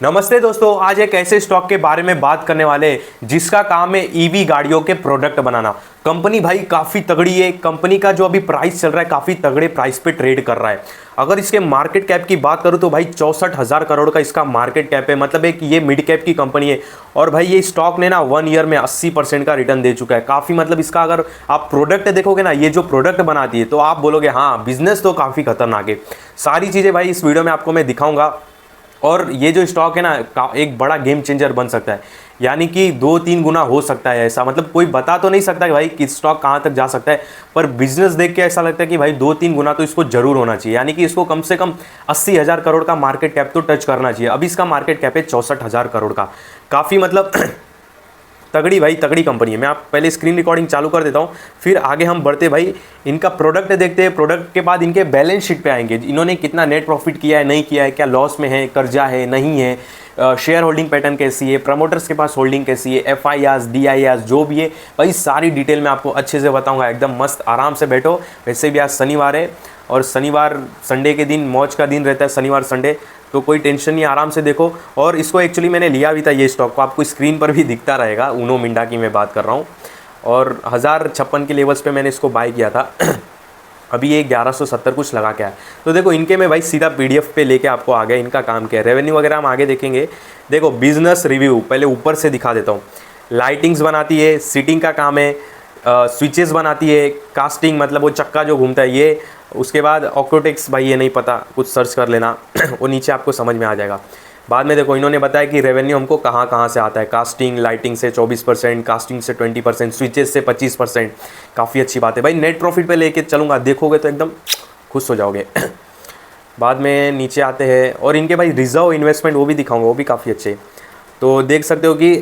नमस्ते दोस्तों, आज एक ऐसे स्टॉक के बारे में बात करने वाले हैं जिसका काम है ईवी गाड़ियों के प्रोडक्ट बनाना। कंपनी भाई काफ़ी तगड़ी है। कंपनी का जो अभी प्राइस चल रहा है काफ़ी तगड़े प्राइस पे ट्रेड कर रहा है। अगर इसके मार्केट कैप की बात करूं तो भाई 64,000 करोड़ का इसका मार्केट कैप है। मतलब एक ये मिड कैप की कंपनी है और भाई ये स्टॉक ने ना 1 ईयर में 80% का रिटर्न दे चुका है। काफ़ी मतलब इसका अगर आप प्रोडक्ट देखोगे ना, ये जो प्रोडक्ट बनाती है तो आप बोलोगे हाँ बिजनेस तो काफ़ी खतरनाक है। सारी चीज़ें भाई इस वीडियो में आपको मैं दिखाऊंगा और ये जो स्टॉक है ना एक बड़ा गेम चेंजर बन सकता है, यानी कि 2-3 गुना हो सकता है ऐसा। मतलब कोई बता तो नहीं सकता कि भाई किस स्टॉक कहाँ तक जा सकता है, पर बिजनेस देख के ऐसा लगता है कि भाई 2-3 गुना तो इसको जरूर होना चाहिए। यानी कि इसको कम से कम 80,000 करोड़ का मार्केट कैप तो टच करना चाहिए। अभी इसका मार्केट कैप है 64,000 करोड़ का। काफ़ी मतलब तगड़ी भाई तगड़ी कंपनी है। मैं आप पहले स्क्रीन रिकॉर्डिंग चालू कर देता हूँ, फिर आगे हम बढ़ते भाई इनका प्रोडक्ट देखते हैं। प्रोडक्ट के बाद इनके बैलेंस शीट पे आएंगे, इन्होंने कितना नेट प्रॉफिट किया है, नहीं किया है, क्या लॉस में है, कर्जा है, नहीं है, शेयर होल्डिंग पैटर्न कैसी है, प्रमोटर्स के पास होल्डिंग कैसी है, FIRs DIRs जो भी है भाई सारी डिटेल में आपको अच्छे से बताऊँगा। एकदम मस्त आराम से बैठो। वैसे भी आज शनिवार है और शनिवार संडे के दिन मौज का दिन रहता है, शनिवार संडे, तो कोई टेंशन नहीं, आराम से देखो। और इसको एक्चुअली मैंने लिया भी था, ये स्टॉक को आपको स्क्रीन पर भी दिखता रहेगा। उनो मिंडा की मैं बात कर रहा हूँ और 1056 के लेवल्स पे मैंने इसको बाय किया था। अभी ये 1170 कुछ लगा के आया। तो देखो इनके में भाई सीधा PDF पे लेके आपको आ गया। इनका काम क्या है, रेवेन्यू वगैरह हम आगे देखेंगे। देखो बिजनेस रिव्यू पहले ऊपर से दिखा देता हूँ। लाइटिंग्स बनाती है, सीटिंग का काम है, स्विचेस बनाती है, कास्टिंग मतलब वो चक्का जो घूमता है ये, उसके बाद ऑक्टोटेक्स भाई ये नहीं पता, कुछ सर्च कर लेना वो नीचे आपको समझ में आ जाएगा। बाद में देखो इन्होंने बताया कि रेवेन्यू हमको कहाँ कहाँ से आता है। कास्टिंग लाइटिंग से 24%, कास्टिंग से 20%, स्विचेस से 25%। काफ़ी अच्छी बात है भाई। नेट प्रॉफिट पे लेके चलूँगा, देखोगे तो एकदम खुश हो जाओगे। बाद में नीचे आते हैं और इनके भाई रिजर्व इन्वेस्टमेंट वो भी दिखाऊंगा, वो भी काफ़ी अच्छे। तो देख सकते हो कि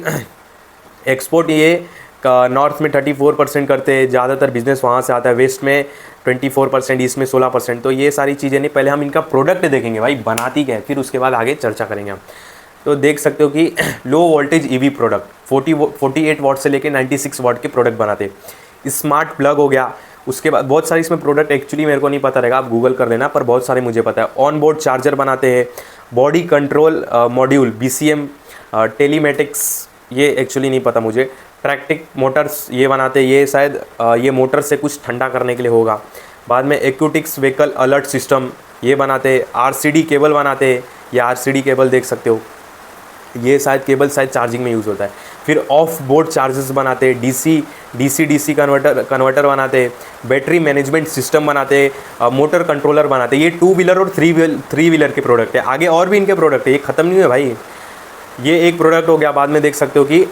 एक्सपोर्ट ये नॉर्थ में 34% करते हैं, ज़्यादातर बिजनेस वहाँ से आता है। वेस्ट में 24%, ईस्ट में 16%। तो ये सारी चीज़ें नहीं, पहले हम इनका प्रोडक्ट देखेंगे भाई बनाती क्या है, फिर उसके बाद आगे चर्चा करेंगे हम। तो देख सकते हो कि लो वोल्टेज EV प्रोडक्ट 48 वाट से लेके 96 वाट के प्रोडक्ट बनाते हैं। स्मार्ट प्लग हो गया, उसके बाद बहुत सारे इसमें प्रोडक्ट एक्चुअली मेरे को नहीं पता रहेगा, आप गूगल कर लेना, पर बहुत सारे मुझे पता है। ऑन बोर्ड चार्जर बनाते हैं, body control module BCM, telematics ये एक्चुअली नहीं पता मुझे। ट्रैक्टिक मोटर्स ये बनाते हैं, ये शायद ये मोटर से कुछ ठंडा करने के लिए होगा। बाद में एक्यूटिक्स व्हीकल अलर्ट सिस्टम ये बनाते हैं। RCD केबल बनाते हैं, ये RCD केबल देख सकते हो, ये शायद केबल शायद चार्जिंग में यूज़ होता है। फिर ऑफ बोर्ड चार्जर्स बनाते हैं, DC कन्वर्टर बनाते हैं, बैटरी मैनेजमेंट सिस्टम बनाते हैं, मोटर कंट्रोलर बनाते हैं। ये 2 व्हीलर और 3 व्हीलर के प्रोडक्ट है। आगे और भी इनके प्रोडक्ट है, ये ख़त्म नहीं है भाई। ये एक प्रोडक्ट हो गया। बाद में देख सकते हो कि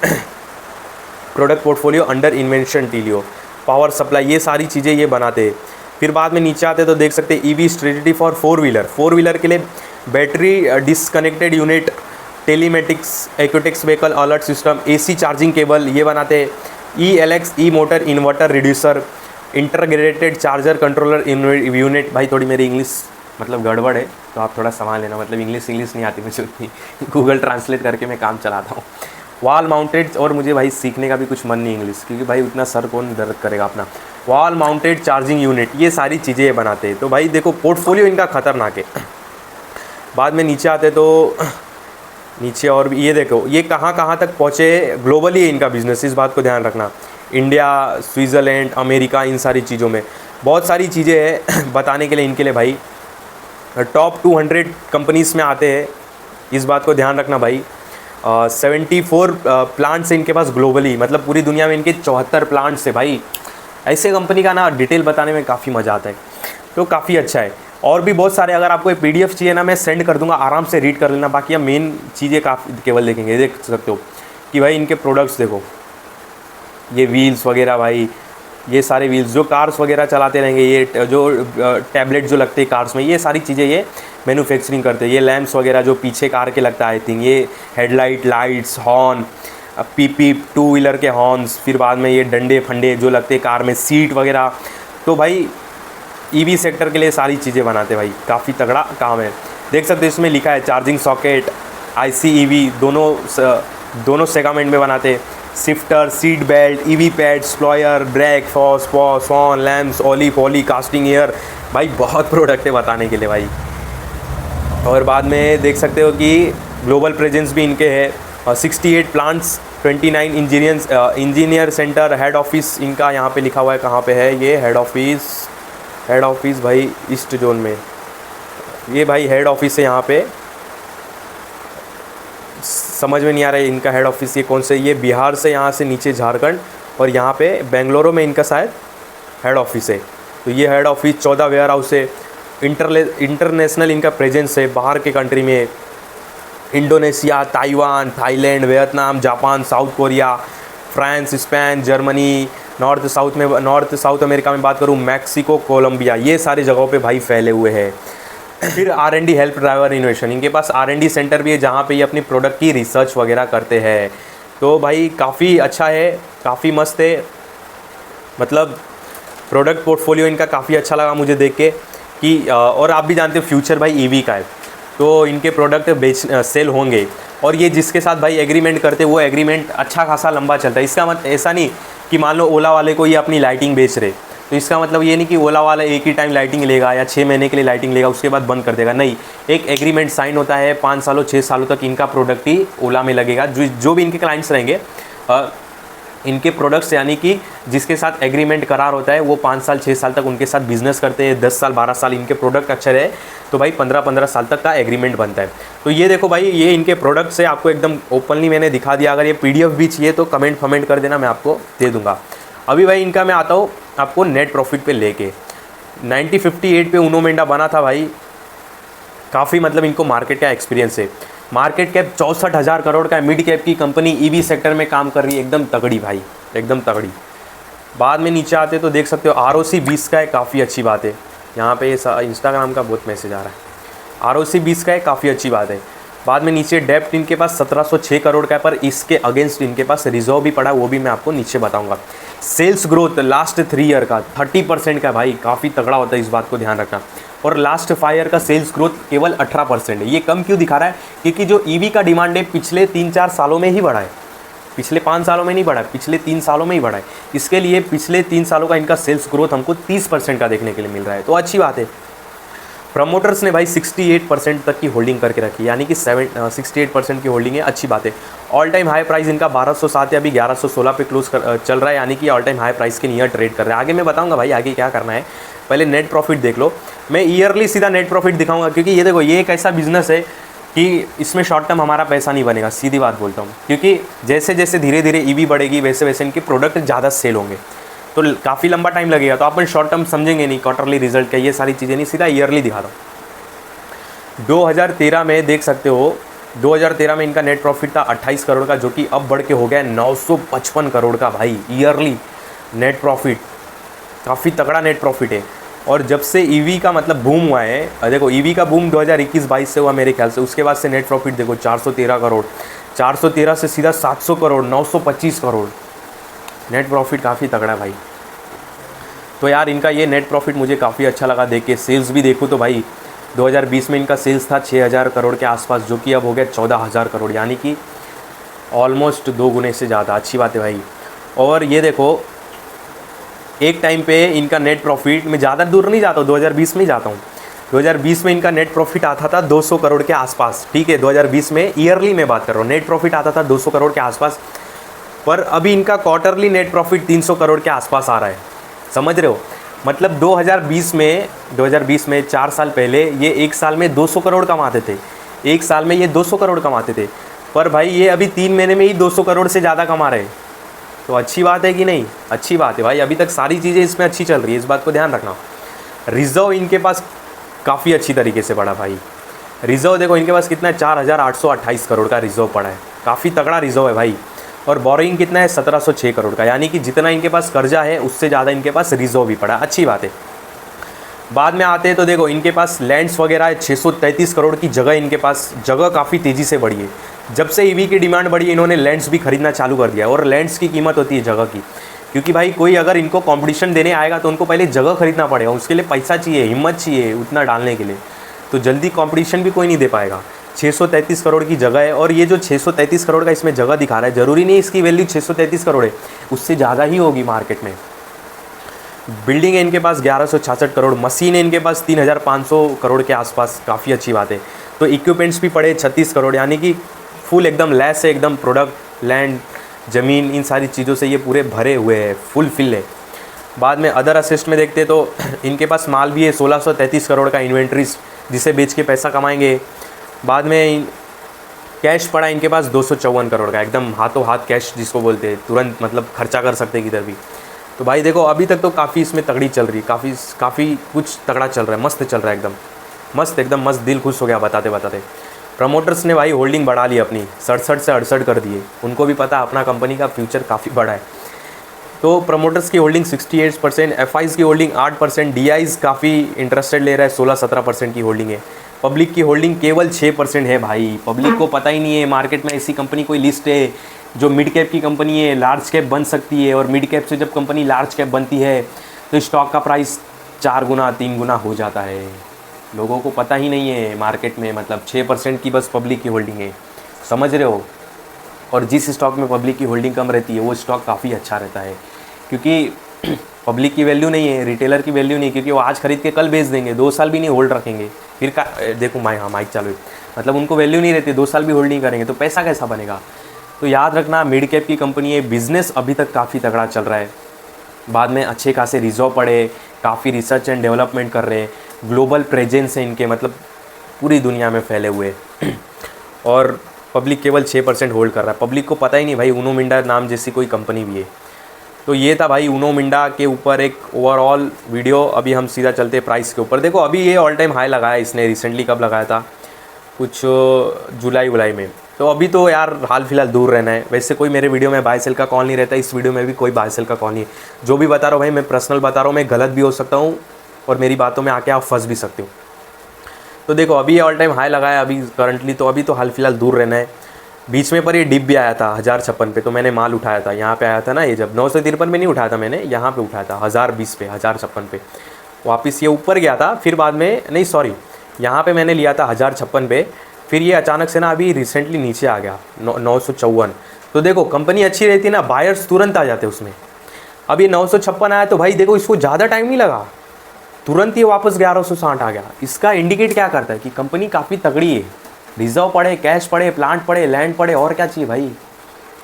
प्रोडक्ट पोर्टफोलियो अंडर इन्वेंशन टीलियो, पावर सप्लाई, ये सारी चीज़ें ये बनाते हैं। फिर बाद में नीचे आते तो देख सकते हैं EV स्ट्रेटजी फॉर 4 व्हीलर के लिए battery disconnected unit, telematics, acoustics vehicle alert system, AC charging cable ये बनाते हैं। ELX E motor inverter reducer, integrated charger controller unit. भाई थोड़ी मेरी इंग्लिश मतलब गड़बड़ है तो आप थोड़ा संभाल लेना, मतलब इंग्लिश नहीं आती मुझे उतनी, गूगल ट्रांसलेट करके मैं काम चलाता हूँ। वॉल माउंटेड, और मुझे भाई सीखने का भी कुछ मन नहीं इंग्लिश, क्योंकि भाई उतना सर कौन दर्द करेगा अपना। वॉल माउंटेड चार्जिंग यूनिट, ये सारी चीज़ें ये बनाते हैं। तो भाई देखो पोर्टफोलियो इनका खतरनाक है। बाद में नीचे आते तो नीचे और भी ये देखो ये कहाँ कहाँ तक पहुँचे, ग्लोबली है इनका बिजनेस, इस बात को ध्यान रखना। इंडिया, स्विट्ज़रलैंड, अमेरिका, इन सारी चीज़ों में बहुत सारी चीज़ें हैं बताने के लिए इनके लिए भाई। टॉप 200 कंपनीज़ में आते हैं, इस बात को ध्यान रखना भाई। 74 प्लांट्स हैं इनके पास ग्लोबली, मतलब पूरी दुनिया में इनके 74 प्लांट्स है भाई। ऐसे कंपनी का ना डिटेल बताने में काफ़ी मज़ा आता है, तो काफ़ी अच्छा है। और भी बहुत सारे, अगर आपको एक PDF चाहिए ना मैं सेंड कर दूंगा, आराम से रीड कर लेना। बाकी हम मेन चीज़ें काफ़ी केवल देखेंगे। देख सकते हो कि भाई इनके प्रोडक्ट्स देखो, ये व्हील्स वगैरह भाई, ये सारे व्हील्स जो कार्स वगैरह चलाते रहेंगे, ये जो टैबलेट जो लगते हैं कार्स में, ये सारी चीज़ें ये मैन्युफैक्चरिंग करते हैं। ये लैंप्स वगैरह जो पीछे कार के लगता है, आई थिंक ये headlight, lights, horn, PP 2 wheeler के हॉर्न्स, फिर बाद में ये डंडे फंडे जो लगते हैं कार में, सीट वगैरह। तो भाई EV सेक्टर के लिए सारी चीज़ें बनाते हैं भाई, काफ़ी तगड़ा काम है। देख सकते हो इसमें लिखा है चार्जिंग सॉकेट, IC EV दोनों सेगमेंट में बनाते हैं। Shifter, seat belt, EV pad, spoiler, brake, फॉन, लैम्प्स, ऑली, कास्टिंग एयर, भाई बहुत प्रोडक्ट है बताने के लिए भाई। और बाद में देख सकते हो कि ग्लोबल प्रेजेंस भी इनके है, 68 plants, 29 engineer centre, head office इनका यहाँ पे लिखा हुआ है। कहाँ पे है ये हेड ऑफिस भाई? ईस्ट जोन में ये भाई हेड ऑफिस है यहाँ पे। समझ में नहीं आ रहा है इनका हेड ऑफिस ये कौन से, ये बिहार से यहाँ से नीचे झारखंड, और यहाँ पे बेंगलुरु में इनका शायद हेड ऑफिस है। तो ये हेड ऑफिस, 14 वेयर हाउस है, इंटरनेशनल इनका प्रेजेंस है बाहर के कंट्री में, Indonesia, Taiwan, Thailand, Vietnam, Japan, south Korea, France, Spain, Germany, north south America में बात करूँ, मैक्सिको, कोलंबिया, ये सारी जगहों पे भाई फैले हुए हैं। फिर R&D हेल्प ड्राइवर इनोवेशन, इनके पास R&D सेंटर भी है जहाँ पे ये अपनी प्रोडक्ट की रिसर्च वगैरह करते हैं। तो भाई काफ़ी अच्छा है, काफ़ी मस्त है, मतलब प्रोडक्ट पोर्टफोलियो इनका काफ़ी अच्छा लगा मुझे देख के कि और आप भी जानते हो फ्यूचर भाई EV का है, तो इनके प्रोडक्ट सेल होंगे, और ये जिसके साथ भाई एग्रीमेंट करते वो एग्रीमेंट अच्छा खासा लंबा चलता है। इसका मतलब ऐसा नहीं कि मान लो ओला वाले को ये अपनी लाइटिंग बेच रहे, तो इसका मतलब ये नहीं कि ओला वाला एक ही टाइम लाइटिंग लेगा या 6 महीने के लिए लाइटिंग लेगा उसके बाद बंद कर देगा, नहीं, एक एग्रीमेंट साइन होता है, 5 सालों 6 सालों तक इनका प्रोडक्ट ही ओला में लगेगा। जो भी इनके क्लाइंट्स रहेंगे इनके प्रोडक्ट्स, यानी कि जिसके साथ एग्रीमेंट करार होता है वो 5 साल 6 साल तक उनके साथ बिजनेस करते हैं, 10 साल 12 साल इनके प्रोडक्ट अच्छे रहे तो भाई 15-15 साल तक का एग्रीमेंट बनता है। तो ये देखो भाई, ये इनके प्रोडक्ट्स है, आपको एकदम ओपनली मैंने दिखा दिया। अगर ये PDF भी चाहिए तो कमेंट कर देना, मैं आपको दे दूँगा। अभी भाई इनका मैं आता हूँ आपको नेट प्रॉफिट पे लेके। 1958 पे उनो मेंडा बना था भाई, काफ़ी मतलब इनको मार्केट का एक्सपीरियंस है। मार्केट कैप 64,000 करोड़ का है, मिड कैप की कंपनी, EV सेक्टर में काम कर रही है, एकदम तगड़ी भाई, एकदम तगड़ी। बाद में नीचे आते तो देख सकते हो ROC 20 का है, काफ़ी अच्छी बात है। यहाँ पे इंस्टाग्राम का बहुत मैसेज आ रहा है। ROC 20 का है, काफ़ी अच्छी बात है। बाद में नीचे डेप्ट इनके पास 1706 करोड़ का है, पर इसके अगेंस्ट इनके पास रिजर्व भी पड़ा, वो भी मैं आपको नीचे बताऊंगा। सेल्स ग्रोथ लास्ट 3 ईयर का 30% का भाई, काफ़ी तगड़ा होता है, इस बात को ध्यान रखना। और लास्ट 5 ईयर का सेल्स ग्रोथ केवल 18% है। ये कम क्यों दिखा रहा है? क्योंकि जो EV का डिमांड है पिछले 3-4 सालों में ही बढ़ा है, पिछले 5 सालों में नहीं बढ़ा है, पिछले 3 सालों में ही बढ़ा है। इसके लिए पिछले 3 सालों का इनका सेल्स ग्रोथ हमको 30% का देखने के लिए मिल रहा है, तो अच्छी बात है। प्रमोटर्स ने भाई 68% तक की होल्डिंग करके रखी, यानी कि 68% की होल्डिंग है, अच्छी बात है। ऑल टाइम हाई प्राइस इनका 1207 या अभी 1116 पे क्लोज चल रहा है, यानी कि ऑल टाइम हाई प्राइस के नियर ट्रेड कर रहे हैं। आगे मैं बताऊंगा भाई आगे क्या करना है, पहले नेट प्रॉफिट देख लो। मैं ईयरली सीधा नेट प्रॉफिट दिखाऊंगा, क्योंकि ये देखो, ये एक ऐसा बिजनेस है कि इसमें शॉर्ट टर्म हमारा पैसा नहीं बनेगा, सीधी बात बोलता हूँ। क्योंकि जैसे जैसे धीरे धीरे EV बढ़ेगी वैसे वैसे इनके प्रोडक्ट ज़्यादा सेल होंगे, तो काफ़ी लंबा टाइम लगेगा, तो अपन शॉर्ट टर्म समझेंगे नहीं, क्वार्टरली रिजल्ट का ये सारी चीज़ें नहीं, सीधा ईयरली दिखा दो। 2013 में देख सकते हो, 2013 में इनका नेट प्रॉफिट था 28 करोड़ का, जो कि अब बढ़ के हो गया 955 करोड़ का भाई ईयरली नेट प्रॉफिट, काफ़ी तगड़ा नेट प्रॉफिट है। और जब से EV का मतलब बूम हुआ है, देखो EV का बूम 2021-22 से हुआ मेरे ख्याल से, उसके बाद से नेट प्रॉफिट देखो 413 करोड़, 413 से सीधा 700 करोड़, 925 करोड़ नेट प्रॉफिट, काफ़ी तगड़ा भाई। तो यार इनका ये नेट प्रॉफिट मुझे काफ़ी अच्छा लगा देख के। सेल्स भी देखो तो भाई 2020 में इनका सेल्स था 6,000 करोड़ के आसपास, जो कि अब हो गया 14,000 करोड़, यानी कि ऑलमोस्ट 2 गुने से ज़्यादा, अच्छी बात है भाई। और ये देखो, एक टाइम पे इनका नेट प्रॉफिट, मैं ज़्यादा दूर नहीं जाता हूँ, 2020 में ही जाता हूँ, 2020 में इनका नेट प्रॉफिट आता था 200 करोड़ के आसपास, ठीक है, 2020 में ईयरली में बात कर रहा हूँ, नेट प्रॉफिट आता था 200 करोड़ के आसपास। पर अभी इनका क्वार्टरली नेट प्रॉफिट 300 करोड़ के आसपास आ रहा है, समझ रहे हो? मतलब 2020 में 4 साल पहले ये एक साल में 200 करोड़ कमाते थे, एक साल में ये 200 करोड़ कमाते थे, पर भाई ये अभी 3 महीने में ही 200 करोड़ से ज़्यादा कमा रहे हैं। तो अच्छी बात है कि नहीं? अच्छी बात है भाई, अभी तक सारी चीज़ें इसमें अच्छी चल रही है, इस बात को ध्यान रखना। रिजर्व इनके पास काफ़ी अच्छी तरीके से पड़ा भाई, रिजर्व देखो इनके पास कितना है, 4,828 करोड़ का रिजर्व पड़ा है, काफ़ी तगड़ा रिजर्व है भाई। और बोरिंग कितना है, 1706 करोड़ का, यानी कि जितना इनके पास कर्जा है उससे ज़्यादा इनके पास रिजर्व भी पड़ा, अच्छी बात है। बाद में आते हैं तो देखो इनके पास लैंड्स वगैरह है, 633 करोड़ की जगह इनके पास, जगह काफ़ी तेज़ी से बढ़ी है। जब से EV की डिमांड बढ़ी है इन्होंने लैंड्स भी खरीदना चालू कर दिया, और लैंड्स की कीमत होती है जगह की, क्योंकि भाई कोई अगर इनको कंपटीशन देने आएगा तो उनको पहले जगह खरीदना पड़ेगा, उसके लिए पैसा चाहिए, हिम्मत चाहिए उतना डालने के लिए, तो जल्दी कंपटीशन भी कोई नहीं दे पाएगा। 633 करोड़ की जगह है, और ये जो 633 करोड़ का इसमें जगह दिखा रहा है, ज़रूरी नहीं इसकी वैल्यू 633 करोड़ है, उससे ज़्यादा ही होगी मार्केट में। बिल्डिंग है इनके पास 1166 करोड़, मशीन है इनके पास 3,500 करोड़ के आसपास, काफ़ी अच्छी बात है। तो इक्विपमेंट्स भी पड़े 36 करोड़, यानी कि फुल एकदम लैस है, एकदम प्रोडक्ट, लैंड, ज़मीन, इन सारी चीज़ों से ये पूरे भरे हुए हैं, फुल फिल है। बाद में अदर असिस्ट में देखते तो इनके पास माल भी है 1633 करोड़ का इन्वेंट्रीज, जिसे बेच के पैसा कमाएंगे। बाद में कैश पड़ा इनके पास 254 करोड़ का, एकदम हाथों हाथ कैश जिसको बोलते हैं, तुरंत मतलब खर्चा कर सकते हैं किधर भी। तो भाई देखो अभी तक तो काफ़ी इसमें तगड़ी चल रही, काफ़ी कुछ तगड़ा चल रहा है, मस्त चल रहा है, एकदम मस्त, एकदम मस्त, दिल खुश हो गया बताते बताते। प्रमोटर्स ने भाई होल्डिंग बढ़ा ली अपनी, 67 से 68 कर दिए, उनको भी पता अपना कंपनी का फ्यूचर काफ़ी बड़ा है। तो प्रमोटर्स की होल्डिंग 68%, एफआईज़ की होल्डिंग 8%, डीआईज़ काफ़ी इंटरेस्टेड ले रहा है, 16-17% की होल्डिंग है। पब्लिक की होल्डिंग केवल 6% है भाई। पब्लिक को पता ही नहीं है मार्केट में ऐसी कंपनी कोई लिस्ट है जो मिड कैप की कंपनी है, लार्ज कैप बन सकती है, और मिड कैप से जब कंपनी लार्ज कैप बनती है तो स्टॉक का प्राइस 4 गुना 3 गुना हो जाता है। लोगों को पता ही नहीं है मार्केट में, मतलब 6% की बस पब्लिक की होल्डिंग है, समझ रहे हो। और जिस स्टॉक में पब्लिक की होल्डिंग कम रहती है वो स्टॉक काफ़ी अच्छा रहता है, क्योंकि पब्लिक की वैल्यू नहीं है, रिटेलर की वैल्यू नहीं, क्योंकि वो आज खरीद के कल बेच देंगे, 2 साल भी नहीं होल्ड रखेंगे, फिर का देखो माइक चालू है, मतलब उनको वैल्यू नहीं रहती, 2 साल भी होल्ड नहीं करेंगे तो पैसा कैसा बनेगा। तो याद रखना मिड कैप की कंपनी है, बिज़नेस अभी तक काफ़ी तगड़ा चल रहा है। बाद में अच्छे खासे रिजर्व पड़े, काफ़ी रिसर्च एंड डेवलपमेंट कर रहे हैं, ग्लोबल प्रेजेंस है इनके, मतलब पूरी दुनिया में फैले हुए और पब्लिक केवल 6% होल्ड कर रहा है। पब्लिक को पता ही नहीं भाई उनो मिंडा नाम जैसी कोई कंपनी भी है। तो ये था भाई उनो मिंडा के ऊपर एक ओवरऑल वीडियो। अभी हम सीधा चलते हैं प्राइस के ऊपर। देखो अभी ये ऑल टाइम हाई लगाया इसने, रिसेंटली कब लगाया था, कुछ जुलाई में। तो अभी तो यार हाल फिलहाल दूर रहना है। वैसे कोई मेरे वीडियो में बाय सेल का कॉल नहीं रहता, इस वीडियो में भी कोई बाय सेल का कॉल नहीं है। जो भी बता रहा हूँ भाई मैं पर्सनल बता रहा हूँ, मैं गलत भी हो सकता हूँ और मेरी बातों में आके आप फंस भी सकते हो। तो देखो अभी ये ऑल टाइम हाई लगाया अभी करंटली, तो अभी तो हाल फिलहाल दूर रहना है। बीच में पर ये डिप भी आया था 1056 पे, तो मैंने माल उठाया था, यहाँ पे आया था ना ये, जब 953 में नहीं उठाया था मैंने, यहाँ पे उठाया था 1020 पे, 1056 पे वापस ये ऊपर गया था, फिर बाद में नहीं सॉरी यहाँ पे मैंने लिया था 1056 पे, फिर ये अचानक से ना अभी रिसेंटली नीचे आ गया 954। तो देखो कंपनी अच्छी रहती है ना, बायर्स तुरंत आ जाते उसमें। अब ये 956 आया तो भाई देखो इसको ज़्यादा टाइम नहीं लगा, तुरंत ये वापस 1160 आ गया। इसका इंडिकेट क्या करता है कि कंपनी काफ़ी तगड़ी है, रिजर्व पड़े, कैश पड़े, प्लांट पड़े, लैंड पड़े, और क्या चाहिए भाई।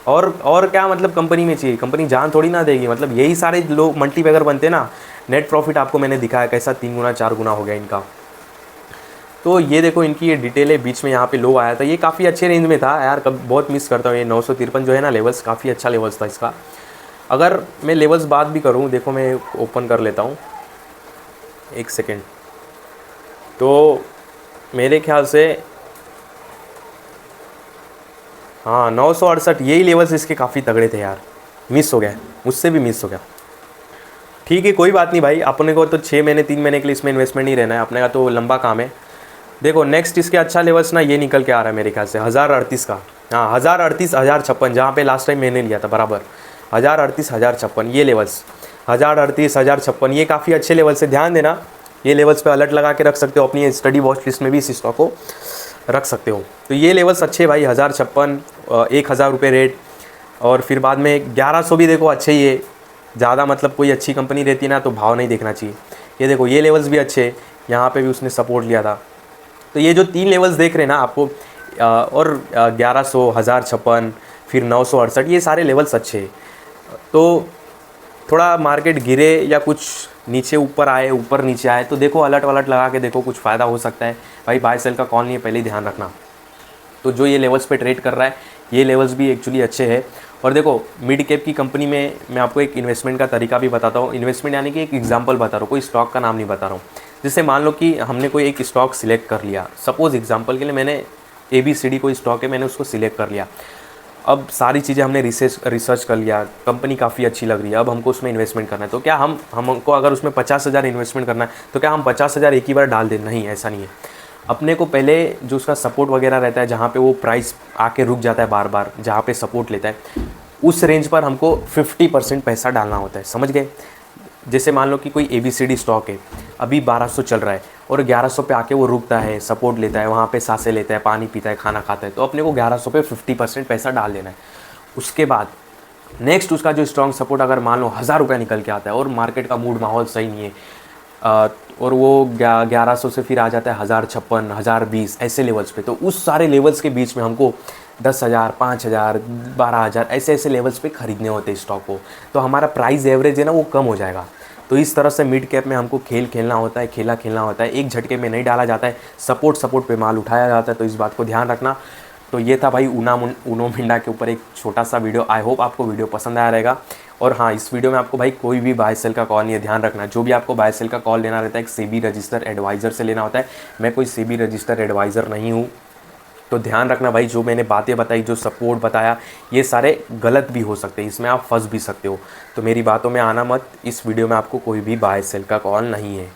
और क्या मतलब कंपनी में चाहिए, कंपनी जान थोड़ी ना देगी। मतलब यही सारे लोग मल्टीबैगर बनते ना। नेट प्रॉफिट आपको मैंने दिखाया कैसा 3 गुना 4 गुना हो गया इनका। तो ये देखो इनकी ये डिटेल है, बीच में यहाँ पे लो आया था, ये काफ़ी अच्छे रेंज में था यार, कब बहुत मिस करता हूँ ये 953 जो है ना लेवल्स, काफ़ी अच्छा लेवल्स था इसका। अगर मैं लेवल्स बात भी करूँ, देखो मैं ओपन कर लेता हूँ एक सेकेंड, तो मेरे ख्याल से हाँ 968 यही लेवल्स इसके काफ़ी तगड़े थे यार, मिस हो गया, मुझसे भी मिस हो गया। ठीक है कोई बात नहीं भाई, अपने को तो 6 महीने 3 महीने के लिए इसमें इन्वेस्टमेंट नहीं रहना है, अपने का तो लंबा काम है। देखो नेक्स्ट इसके अच्छा लेवल्स ना ये निकल के आ रहा है मेरे ख्याल से 1038 का, हाँ 1038 1056, जहाँ पे लास्ट टाइम मैंने लिया था बराबर 1038 1056 ये लेवल्स, 1038 1056 ये काफ़ी अच्छे लेवल से, ध्यान देना ये लेवल्स पे अलर्ट लगा के रख सकते हो, अपनी स्टडी वॉच लिस्ट में भी इस स्टॉक को रख सकते हो। तो ये लेवल्स अच्छे भाई, 1056 1000 रुपये रेट, और फिर बाद में 1100 भी देखो अच्छे ही है, ज़्यादा मतलब कोई अच्छी कंपनी रहती ना तो भाव नहीं देखना चाहिए। ये देखो ये लेवल्स भी अच्छे, यहाँ पे भी उसने सपोर्ट लिया था। तो ये जो 3 लेवल्स देख रहे हैं ना आपको, और 1100 1056 फिर 968 ये सारे लेवल्स अच्छे हैं। तो थोड़ा मार्केट गिरे या कुछ नीचे ऊपर आए, ऊपर नीचे आए, तो देखो अलर्ट वलर्ट लगा के देखो, कुछ फ़ायदा हो सकता है भाई। बाय सेल का कॉल नहीं है, पहले ही ध्यान रखना। तो जो ये लेवल्स पे ट्रेड कर रहा है ये लेवल्स भी एक्चुअली अच्छे हैं। और देखो मिड कैप की कंपनी में मैं आपको एक इन्वेस्टमेंट का तरीका भी बताता हूँ, इन्वेस्टमेंट यानी कि एक एग्जांपल बता रहा हूँ, कोई स्टॉक का नाम नहीं बता रहा हूँ। जैसे मान लो कि हमने कोई एक स्टॉक सिलेक्ट कर लिया, सपोज़ एग्जांपल के लिए मैंने ABCD कोई स्टॉक है, मैंने उसको सिलेक्ट कर लिया। अब सारी चीज़ें हमने रिसर्च कर लिया, कंपनी काफ़ी अच्छी लग रही है, अब हमको उसमें इन्वेस्टमेंट करना है। तो क्या हमको अगर उसमें 50,000 इन्वेस्टमेंट करना है तो क्या हम 50,000 एक ही बार डाल दें? नहीं, ऐसा नहीं है। अपने को पहले जो उसका सपोर्ट वगैरह रहता है, जहाँ पे वो प्राइस आके रुक जाता है बार बार, जहाँ पे सपोर्ट लेता है, उस रेंज पर हमको 50% पैसा डालना होता है, समझ गए। जैसे मान लो कि कोई ABCD स्टॉक है, अभी 1200 चल रहा है और 1100 पे आके वो रुकता है, सपोर्ट लेता है, वहाँ पे सांसें लेता है, पानी पीता है, खाना खाता है, तो अपने को 1100 पे 50% पैसा डाल देना है। उसके बाद नेक्स्ट उसका जो स्ट्रॉन्ग सपोर्ट अगर मान लो 1000 रुपया निकल के आता है और मार्केट का मूड माहौल सही नहीं है, और वो 1100 से फिर आ जाता है 1056, 1020 ऐसे लेवल्स पे। तो उस सारे लेवल्स के बीच में हमको 10,000, 5,000, 12,000 ऐसे ऐसे लेवल्स पे ख़रीदने होते हैं स्टॉक को। तो हमारा प्राइस एवरेज है ना वो कम हो जाएगा। तो इस तरह से मिड कैप में हमको खेलना होता है, खेलना होता है। एक झटके में नहीं डाला जाता है, सपोर्ट पे माल उठाया जाता है। तो इस बात को ध्यान रखना। तो ये था भाई उनो मिंडा के ऊपर एक छोटा सा वीडियो। आई होप आपको वीडियो पसंद आया रहेगा। और हाँ, इस वीडियो में आपको भाई कोई भी बाय सेल का कॉल नहीं है, ध्यान रखना। जो भी आपको बाय सेल का कॉल लेना रहता है एक सेबी रजिस्टर एडवाइज़र से लेना होता है। मैं कोई सेबी रजिस्टर एडवाइज़र नहीं हूँ। तो ध्यान रखना भाई, जो मैंने बातें बताई, जो सपोर्ट बताया, ये सारे गलत भी हो सकते हैं, इसमें आप फंस भी सकते हो। तो मेरी बातों में आना मत। इस वीडियो में आपको कोई भी बाय सेल का कॉल नहीं है।